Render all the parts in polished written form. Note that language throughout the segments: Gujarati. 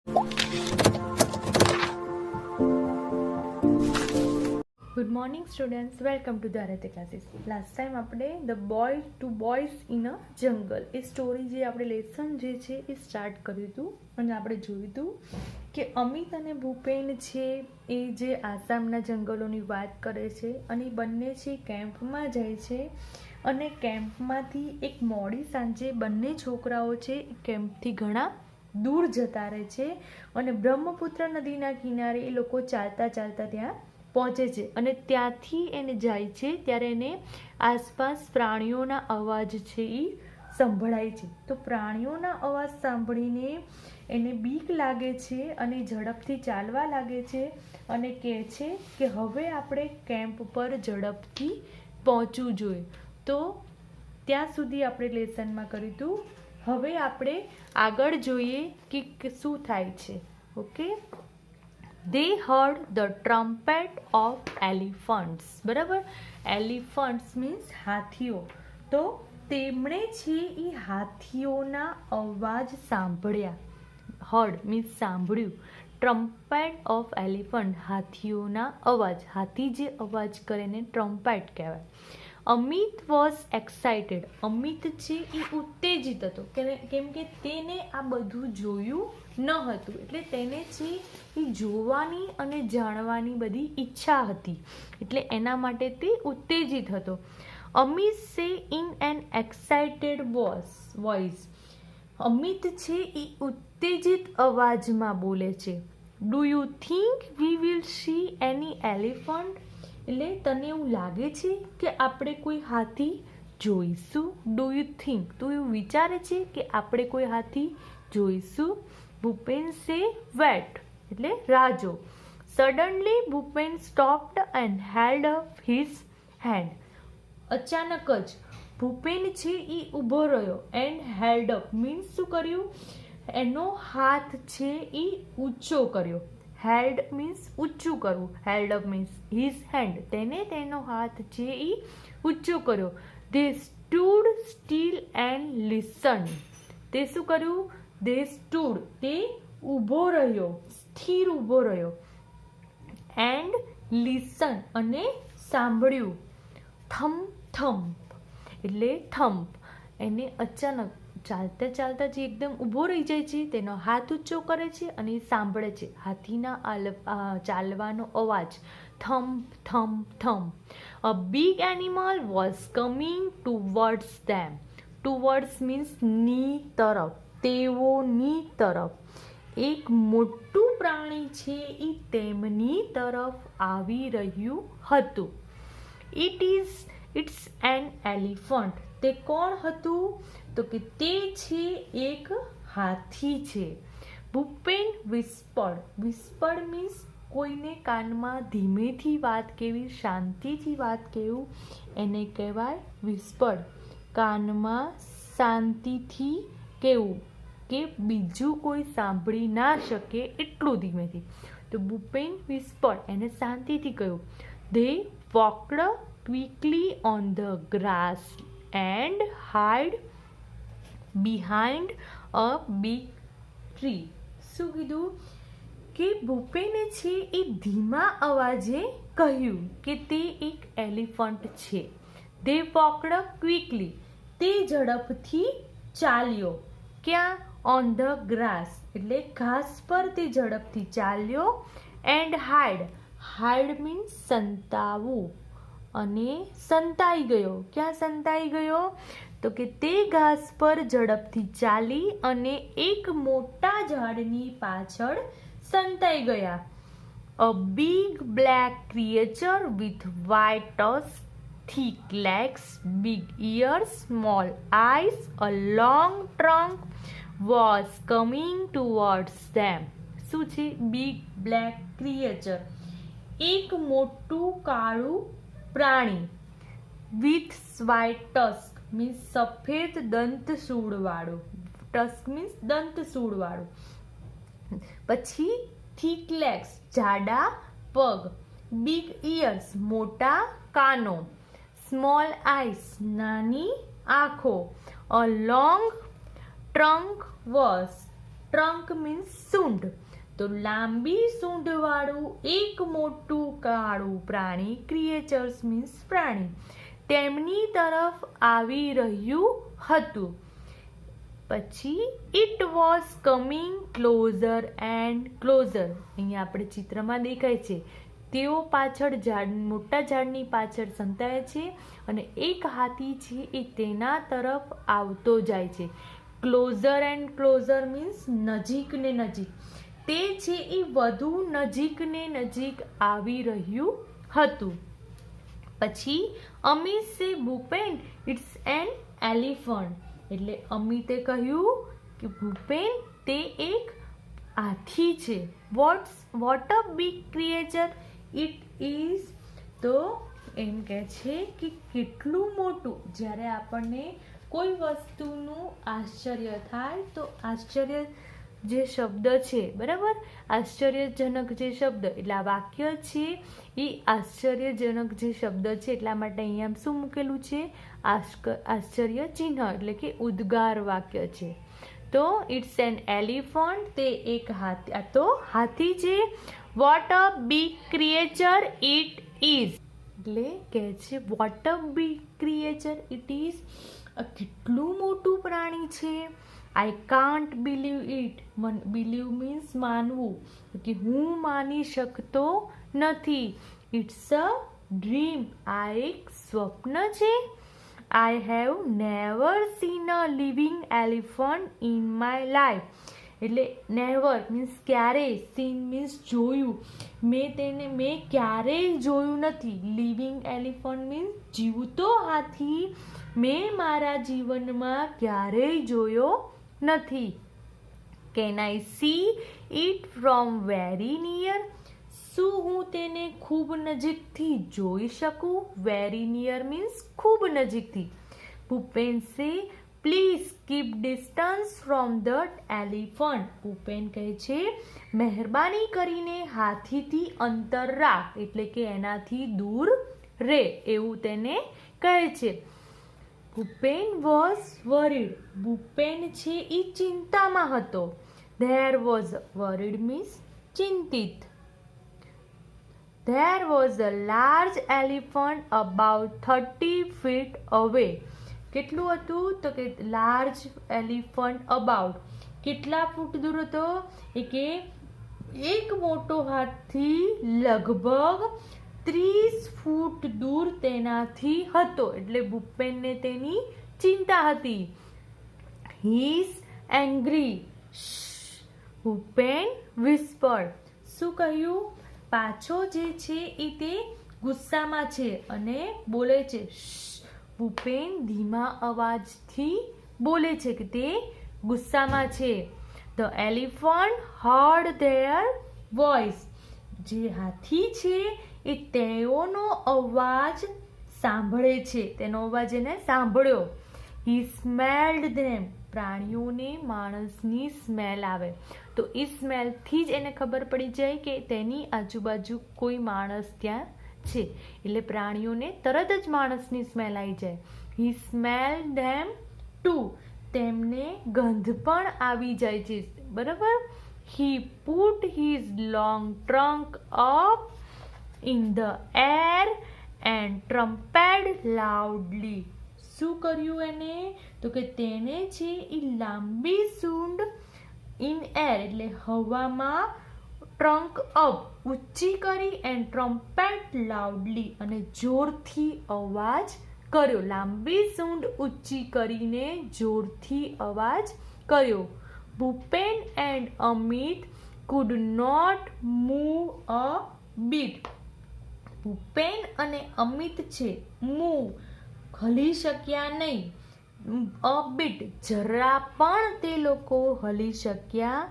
Good morning students, welcome to the Arate classes. Last time આપણે the boy two boys in a jungle એ સ્ટોરી જે આપણે લેસન જે છે એ સ્ટાર્ટ કર્યું હતું અને આપણે જોયું હતું કે અમિત અને ભૂપેન છે એ જે આસામના જંગલોની વાત કરે છે અને બંને છે કેમ્પમાં જાય છે અને કેમ્પમાંથી એક મોડી સાંજે બંને છોકરાઓ છે કેમ્પથી ઘણા દૂર જતા રહે છે અને બ્રહ્મપુત્ર નદીના કિનારે એ લોકો ચાલતા ચાલતા ત્યાં પહોંચે છે અને ત્યાંથી એને જાય છે ત્યારે એને આસપાસ પ્રાણીઓના અવાજ છે એ સંભળાય છે. તો પ્રાણીઓના અવાજ સાંભળીને એને બીક લાગે છે અને ઝડપથી ચાલવા લાગે છે અને કહે છે કે હવે આપણે કેમ્પ પર ઝડપથી પહોંચવું જોઈએ. તો ત્યાં સુધી આપણે લેસનમાં કર્યું હતું. હવે આપણે આગળ જોઈએ કે શું થાય છે. Okay, They heard the trumpet of elephants. બરાબર, એલિફન્ટ્સ મીન્સ હાથીઓ. તો તેમણે છે એ હાથીઓના અવાજ સાંભળ્યા. હર્ડ મીન્સ સાંભળ્યું. ટ્રમ્પેટ ઓફ એલિફન્ટ હાથીઓના અવાજ. હાથી જે અવાજ કરે ને ટ્રમ્પેટ કહેવાય. Amit was excited. અમિત છે એ ઉત્તેજિત હતો કેમ કે તેને આ બધું જોયું ન હતું એટલે તેને છે એ જોવાની અને જાણવાની બધી ઈચ્છા હતી એટલે એના માટે તે ઉત્તેજિત હતો. અમિત સે in an excited voice. Amit છે એ ઉત્તેજિત અવાજમાં બોલે છે. Do you think we will see any elephant. એટલે તને એવું લાગે છે કે આપણે કોઈ હાથી જોઈશું? ડુ યુ થિંક, તું એવું વિચારે છે કે આપણે કોઈ હાથી જોઈશું? ભૂપેન સે વેટ એટલે રાજો. Suddenly Bhupen stopped and held up his hand. અચાનક જ ભૂપેન છે એ ઊભો રહ્યો. એન્ડ હેલ્ડ અપ મીન્સ શું કર્યું? એનો હાથ છે એ ઊંચો કર્યો. હેલ્ડ મીન્સ ઊંચું કરવું. Held up means his hand. તેને તેનો હાથ છે એ ઊંચો કર્યો. They stood steel and listen. તે શું કર્યું? ધે સ્ટૂડ તે ઊભો રહ્યો, સ્થિર ઊભો રહ્યો. એન્ડ લિસન અને સાંભળ્યું. થમ્પ થમ્પ એટલે થમ્પ. એને અચાનક ચાલતા ચાલતા જે એકદમ ઊભો રહી જાય છે, તેનો હાથ ઊંચો કરે છે અને સાંભળે છે હાથીના ચાલવાનો અવાજ. Thump thump thump. A big animal was coming towards them. Towards means ની તરફ, તેઓની તરફ. એક મોટું પ્રાણી છે એ તેમની તરફ આવી રહ્યું હતું. It's an elephant. તે કોણ હતું? તો કે તે છે એક હાથી છે. ભૂપેન વિસ્પર્ડ. વિસ્પર્ડ મીન્સ કોઈને કાનમાં ધીમેથી વાત કહેવી, શાંતિથી વાત કહેવું, એને કહેવાય વિસ્પર્ડ. કાનમાં શાંતિથી કહેવું કે બીજું કોઈ સાંભળી ના શકે એટલું ધીમેથી. તો ભૂપેન વિસ્પર્ડ, એને શાંતિથી કહ્યું. They walked quickly on the grass and hide behind a big tree. શું કીધું? કે ભૂપેને છે એ ધીમા અવાજે કહ્યું કે તે એક એલિફન્ટ છે. ધે વોકડ ક્વિકલી તે ઝડપથી ચાલ્યો. ક્યાં? ઓન ધ ગ્રાસ એટલે ઘાસ પર તે ઝડપથી ચાલ્યો. એન્ડ હાઇડ મીન્સ સંતાવવું અને સંતાઈ ગયો. ક્યાં સંતાઈ ગયો? તો કે તે ઘાસ પર ઝડપથી ચાલી અને એક મોટા ઝાડની પાછળ સંતાઈ ગયા. A big black creature with white tusk, thick legs, big ears, small eyes, a long trunk was coming towards them. શું છે? બિગ બ્લેક ક્રિએચર એક મોટું કાળું પ્રાણી. વિથ વ્હાઇટ ટસ્ક મીન્સ સફેદ દંતશૂળ વાળું. ટસ્ક મીન્સ દંતશૂળ વાળું. પછી થીક લેગ્સ જાડા પગ. બિગ ઇયર્સ મોટા કાનો. સ્મોલ આઈસ નાની આંખો. A long trunk was trunk means સૂંઢ. તો લાંબી સૂંઢ વાળું એક મોટું કાળું પ્રાણી, ક્રિએચર્સ મીન્સ પ્રાણી, તેમની તરફ આવી રહ્યું હતું. પછી it was coming closure and closure. અહીંયા આપણે ચિત્રમાં દેખાય છે તેઓ પાછળ મોટા ઝાડની પાછળ સંતાય છે અને એક હાથી છે એ તેના તરફ આવતો જાય છે. ક્લોઝર એન્ડ ક્લોઝર મીન્સ નજીક ને નજીક. તે છે એ વધુ નજીક ને નજીક આવી રહ્યું હતું. પછી અમિત સે ભૂપેન ઇટ્સ એન એલિફન્ટ. એટલે અમિતે કહ્યું કે ભૂપેન તે એક હાથી છે. What a big creature it is. તો એમ કહે છે કે કેટલું મોટું. જ્યારે આપણને કોઈ વસ્તુનું આશ્ચર્ય થાય તો આશ્ચર્ય જે શબ્દ છે, બરાબર, આશ્ચર્યજનક જે શબ્દ, એટલે આ વાક્ય છે એ આશ્ચર્યજનક જે શબ્દ છે એટલા માટે અહીંયા શું મૂકેલું છે? આશ્ચર્ય ચિહ્ન, એટલે કે ઉદ્ગાર વાક્ય છે. તો ઇટ્સ એન એલિફન્ટ, તે એક હાથી. આ તો હાથી છે. What a big creature it is. એટલે કહે છે what a big creature it is. કેટલું મોટું પ્રાણી છે. I can't believe it. Believe means માનવું, કે હું માની શકતો નથી. It's a dream. આ એક સ્વપ્ન છે. I have never seen a living elephant in my life. એટલે never મીન્સ ક્યારેય, seen મીન્સ જોયું. મેં ક્યારેય જોયું નથી. લિવિંગ એલિફન્ટ મીન્સ જીવતો હાથી મેં મારા જીવનમાં ક્યારેય જોયો નથી. Can I C it from very near. શું હું તેને ખૂબ નજીકથી જોઈ શકું? વેરી નિયર મીન્સ ખૂબ નજીકથી. ભૂપેન સે please keep distance from the elephant. Bhupen કહે છે મહેરબાની કરીને હાથીથી અંતર રાખ, એટલે કે એનાથી દૂર રહે, એવું તેને કહે છે. Bhupen was worried. ભૂપેન છે એ ચિંતામાં હતો. There was. વરીડ મીન્સ ચિંતિત. There was a large elephant about 30 feet away. કેટલું હતું? તો કે લાર્જ એલિફન્ટ અબાઉટ. કેટલા ફૂટ દૂર હતો? એ કે એક મોટો હાથી લગભગ 30 ફૂટ દૂર તેનાથી હતો. એટલે ભૂપેનને તેની ચિંતા હતી. He is angry. Bhupen whispered. શું કહ્યું? પાછો જે છે એ તે ગુસ્સામાં છે અને બોલે છે. ભૂપેન ધીમા અવાજથી બોલે છે કે તે ગુસ્સામાં છે. The elephant heard their voice. જે હાથી છે એ તેઓનો અવાજ સાંભળે છે. તેનો અવાજ એને સાંભળ્યો. હી સ્મેલ્ડ ધેમ. પ્રાણીઓને માણસની સ્મેલ આવે તો એ સ્મેલથી જ એને ખબર પડી જાય કે તેની આજુબાજુ કોઈ માણસ ત્યાં છે. એટલે પ્રાણીઓને તરત જ માણસની સ્મેલ આવી જાય. He smell them too. તેમને ગંધ પણ આવી જાય છે, બરાબર. He put his long trunk up in the air and trumpeted loudly. શું કર્યું એને? તો કે તેને છે એ લાંબી સૂંઢ ઇન એર એટલે હવામાં ટ્રંક અપ ઊંચી કરી એન્ડ ટ્રમ્પેટ લાઉડલી અને જોરથી અવાજ કર્યો. લાંબી સૂંઢ ઊંચી કરીને જોરથી અવાજ કર્યો. Bhupen and Amit could not move a bit. Bhupen અને અમિત છે મૂવ હલી શક્યા નહીં. અ બીટ જરા પણ તે લોકો હલી શક્યા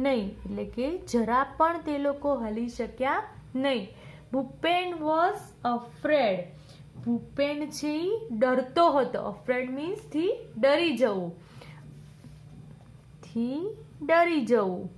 નહીં. એટલે કે જરા પણ તે લોકો હલી શક્યા નહીં. Bhupen was afraid. ભૂપેન છે ડરતો હતો. અફ્રેડ મીન્સ થી ડરી જવું. થી ડરી જવું.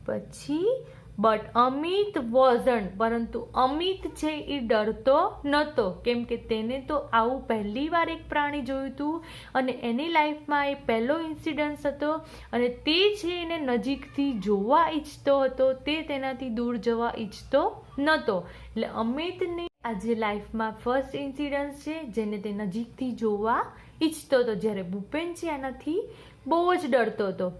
પછી બટ અમિત વોઝન્ટ, પરંતુ અમિત છે એ ડરતો નહોતો, કેમ કે તેને તો આવું પહેલી વાર એક પ્રાણી જોયું હતું અને એની લાઈફમાં એ પહેલો ઇન્સિડન્સ હતો અને તે છે એને નજીકથી જોવા ઈચ્છતો હતો, તે તેનાથી દૂર જવા ઈચ્છતો નહોતો. એટલે અમિતની આજે લાઈફમાં ફર્સ્ટ ઇન્સિડન્સ છે જેને તે નજીકથી જોવા ઈચ્છતો હતો, જ્યારે ભૂપેન છે એનાથી બહુ જ ડરતો હતો.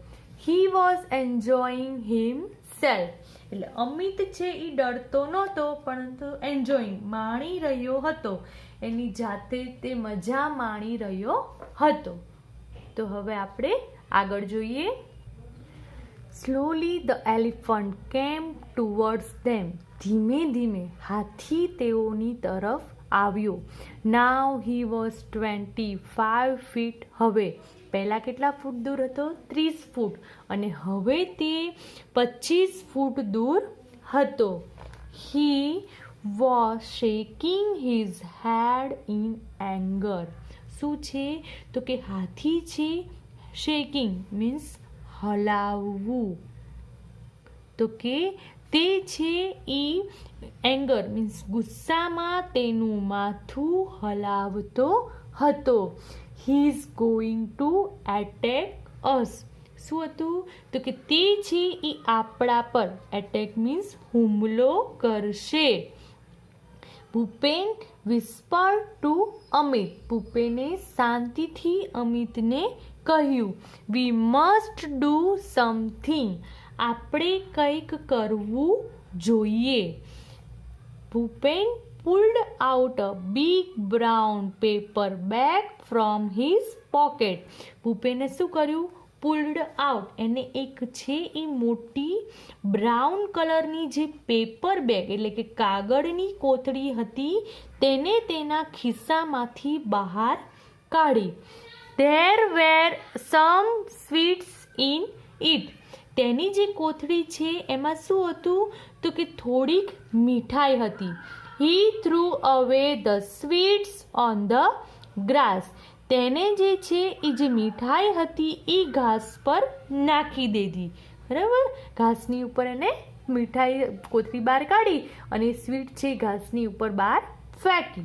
હી વોઝ એન્જોઈંગ હિમસેલ્ફ, એટલે અમિત છે એ ડરતો નહોતો પરંતુ એન્જોઈંગ માણી રહ્યો હતો, એની જાતે તે મજા માણી રહ્યો હતો. તો હવે આપણે આગળ જોઈએ. સ્લોલી ધ એલિફન્ટ કેમ ટુવર્ડ્સ ધેમ, ધીમે ધીમે હાથી તેઓની તરફ આવ્યો. નાવ હી વોઝ 25 ફીટ, હવે પહેલાં કેટલા ફૂટ દૂર હતો? 30 ફૂટ, અને હવે તે 25 ફૂટ દૂર હતો. He was shaking his head in anger, શું છે તો કે હાથી છે શેકિંગ મીન્સ હલાવવું, તો કે તે છે એ એંગર મીન્સ ગુસ્સામાં તેનું માથું હલાવતો હતો. He is going to attack us, શું હતું તો કે તે છે એ આપણા પર, એટેક મીન્સ હુમલો કરશે. ભૂપેન વિસ્પર ટુ અમિત, ભૂપેને શાંતિથી અમિતને કહ્યું. વી મસ્ટ ડુ સમથિંગ, આપણે કંઈક કરવું જોઈએ. Bhupen pulled out a big brown paper bag from his pocket. ભૂપેને શું કર્યું? પુલ્ડ આઉટ, એને એક છે એ મોટી બ્રાઉન કલરની જે પેપર બેગ એટલે કે કાગળની કોથળી હતી તેને તેના ખિસ્સામાંથી બહાર કાઢી. There were some sweets in it. તેની જે કોથળી છે એમાં શું હતું તો કે થોડીક મીઠાઈ હતી. He threw away the sweets on the grass. તેને જે છે એ જે મીઠાઈ હતી એ ઘાસ પર નાખી દીધી. બરાબર, ઘાસની ઉપર એને મીઠાઈ કોથળી બહાર કાઢી અને સ્વીટ છે ઘાસની ઉપર બહાર ફેંકી.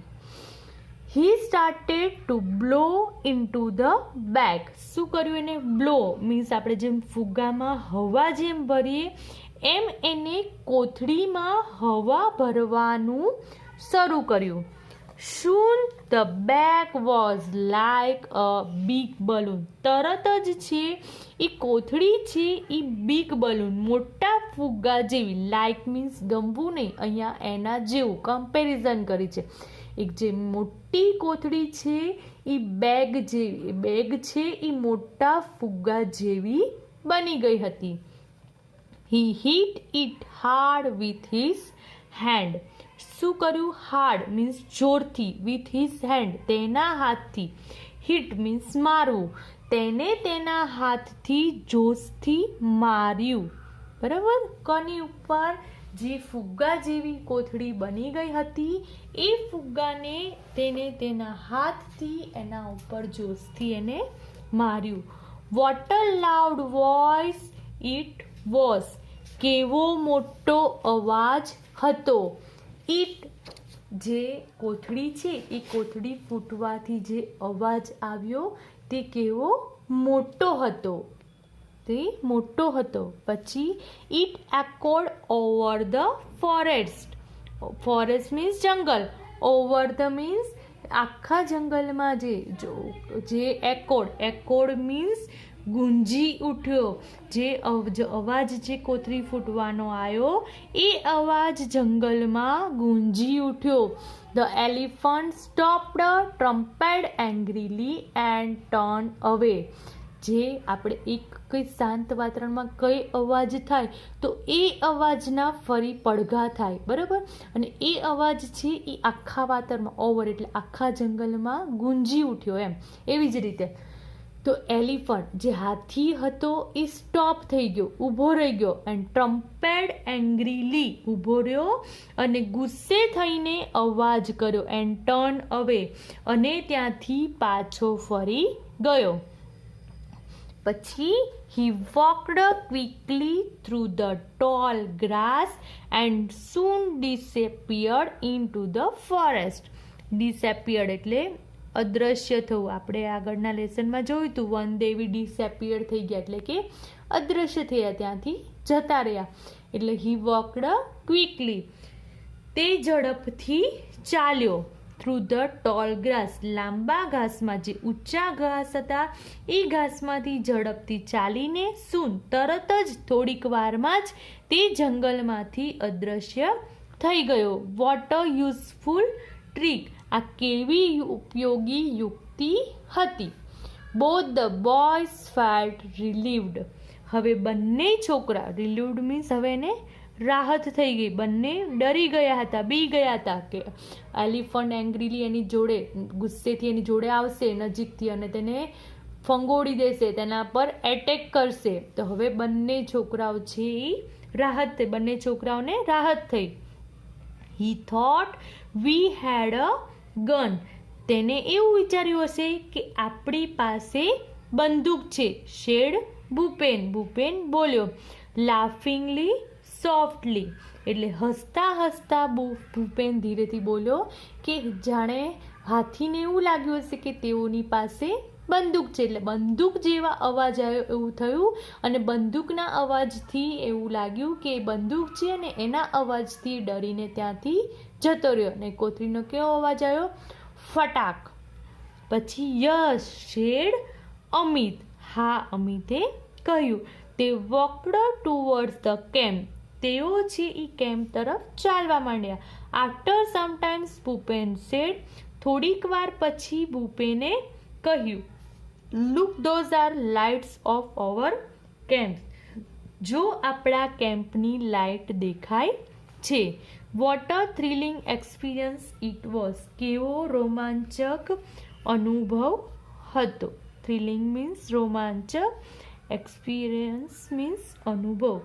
He started to blow into the bag. શું કર્યું એને? બ્લો મીન્સ આપણે જેમ ફુગ્ગામાં હવા જેમ ભરીએ એમ એને કોથળીમાં હવા ભરવાનું શરૂ કર્યું. Soon the bag was like a big balloon. તરત જ છે એ કોથળી છે એ બિગ બલૂન મોટા ફુગ્ગા જેવી, લાઇક મીન્સ ગમવું નહીં, અહીંયા એના જેવું કમ્પેરિઝન કરી છે. એક જે મોટી કોથળી છે એ બેગ જેવી, બેગ છે એ મોટા ફુગ્ગા જેવી બની ગઈ હતી. He hit it hard with his hand. શું કર્યું? હાર્ડ મીન્સ જોરથી, વિથ હિઝ હેન્ડ તેના હાથથી, હિટ મીન્સ મારવું, તેને તેના હાથથી જોશથી માર્યું. બરાબર, કોની ઉપર? જે ફુગ્ગા જેવી કોથળી બની ગઈ હતી એ ફુગ્ગાને તેને તેના હાથથી એના ઉપર જોશથી એને માર્યું. What a loud voice it was, કેવો મોટો અવાજ હતો. ઇટ જે કોથળી છે એ કોથળી ફૂટવાથી જે અવાજ આવ્યો તે કેવો મોટો હતો, તે મોટો હતો. પછી it echoed over the forest, forest means જંગલ, ઓવર ધ મીન્સ આખા જંગલમાં જે એકોડ, એકોડ મીન્સ ગુંજી ઉઠ્યો, જે અવાજ જે કોથળી ફૂટવાનો આવ્યો એ અવાજ જંગલમાં ગુંજી ઉઠ્યો. The elephant stopped, trumpeted angrily and turn away. જે આપણે એક કંઈ શાંત વાતાવરણમાં કઈ અવાજ થાય તો એ અવાજના ફરી પડઘા થાય. બરાબર, અને એ અવાજ છે એ આખા વાતાવરણમાં ઓવર એટલે આખા જંગલમાં ગુંજી ઉઠ્યો એમ. એવી જ રીતે તો એલિફન્ટ જે હાથી હતો એ સ્ટોપ થઈ ગયો, ઊભો રહી ગયો. એન્ડ ટ્રમ્પેડ એંગ્રીલી, ઊભો રહ્યો અને ગુસ્સે થઈને અવાજ કર્યો. એન્ડ ટર્ન અવે, અને ત્યાંથી પાછો ફરી ગયો. પછી he walked quickly through the tall grass and soon disappeared into the forest. Disappeared એટલે અદ્રશ્ય થવું. આપણે આગળના લેસનમાં જોયું હતું વનદેવી ડિસએપિયર થઈ ગયા એટલે કે અદ્રશ્ય થયા, ત્યાંથી જતા રહ્યા. એટલે he walked quickly, તે ઝડપથી ચાલ્યો. થ્રુ ધ ટોલ ગ્રાસ, લાંબા ઘાસમાં, જે ઊંચા ઘાસ હતા એ ઘાસમાંથી ઝડપથી ચાલીને સૂન, તરત જ થોડીક વારમાં જ તે જંગલમાંથી અદ્રશ્ય થઈ ગયો. વોટ અ યુઝફુલ ટ્રીક, આ કેવી ઉપયોગી યુક્તિ હતી. બોથ ધ બોયઝ ફેલ્ટ રિલીવ્ડ, હવે બંને છોકરા, રિલીવ્ડ મીન્સ હવે એને રાહત થઈ ગઈ, બંને ડરી ગયા હતા, બી ગયા હતા કે એલિફન્ટ એંગ્રીલી એની જોડે, ગુસ્સેથી એની જોડે આવશે નજીકથી અને તેને ફંગોળી દેશે, તેના પર એટેક કરશે. તો હવે બંને છોકરાઓ છે એ રાહત થઈ, બંને છોકરાઓને રાહત થઈ. He thought V head a gun, તેને એવું વિચાર્યું હશે કે આપણી પાસે બંદૂક છે. શેડ ભૂપેન, ભૂપેન બોલ્યો. લાફિંગલી સોફ્ટલી, એટલે હસતા હસતા ભૂપેન ધીરેથી બોલ્યો કે જાણે હાથીને એવું લાગ્યું હશે કે તેઓની પાસે બંદૂક છે. એટલે બંદૂક જેવા અવાજ આવ્યો એવું થયું અને બંદૂકના અવાજથી એવું લાગ્યું કે બંદૂક છે અને એના અવાજથી ડરીને ત્યાંથી જતો રહ્યો. અને કોથળીનો કેવો અવાજ આવ્યો? ફટાક. પછી યસ શેડ અમિત, હા અમિતે કહ્યું. તે વોકડ ટુવર્ડ્સ ધ કેમ્પ, તેઓ છે એ કેમ્પ તરફ ચાલવા માંડ્યા. આફ્ટર સમટાઇમ્સ ભૂપેન સેડ, થોડીક વાર પછી ભૂપેને કહ્યું, look those are lights of our camp, જો આપણા કેમ્પની લાઇટ દેખાય છે. What a thrilling experience it was, કેવો રોમાંચક અનુભવ હતો. થ્રિલિંગ મીન્સ રોમાંચક, એક્સપિરિયન્સ મીન્સ અનુભવ,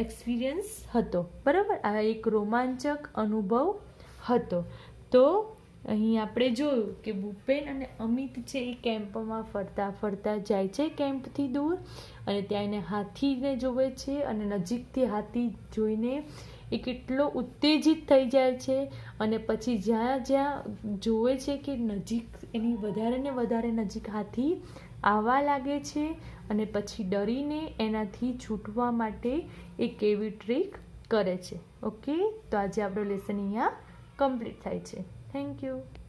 એક્સપિરિયન્સ હતો, બરાબર. આ એક રોમાંચક અનુભવ હતો. તો અહીં આપણે જોયું કે ભૂપેન અને અમિત છે એ કેમ્પમાં ફરતા ફરતા જાય છે કેમ્પથી દૂર, અને ત્યાં એને હાથીને જોવે છે અને નજીકથી હાથી જોઈને એ કેટલો ઉત્તેજિત થઈ જાય છે. અને પછી જ્યાં જ્યાં જોવે છે કે નજીક એની વધારે ને વધારે નજીક હાથી આવવા લાગે છે અને પછી ડરીને એનાથી છૂટવા માટે એ કેવી ટ્રીક કરે છે. ઓકે, તો આજે આપણો લેસન અહીંયા કમ્પ્લીટ થાય છે. Thank you.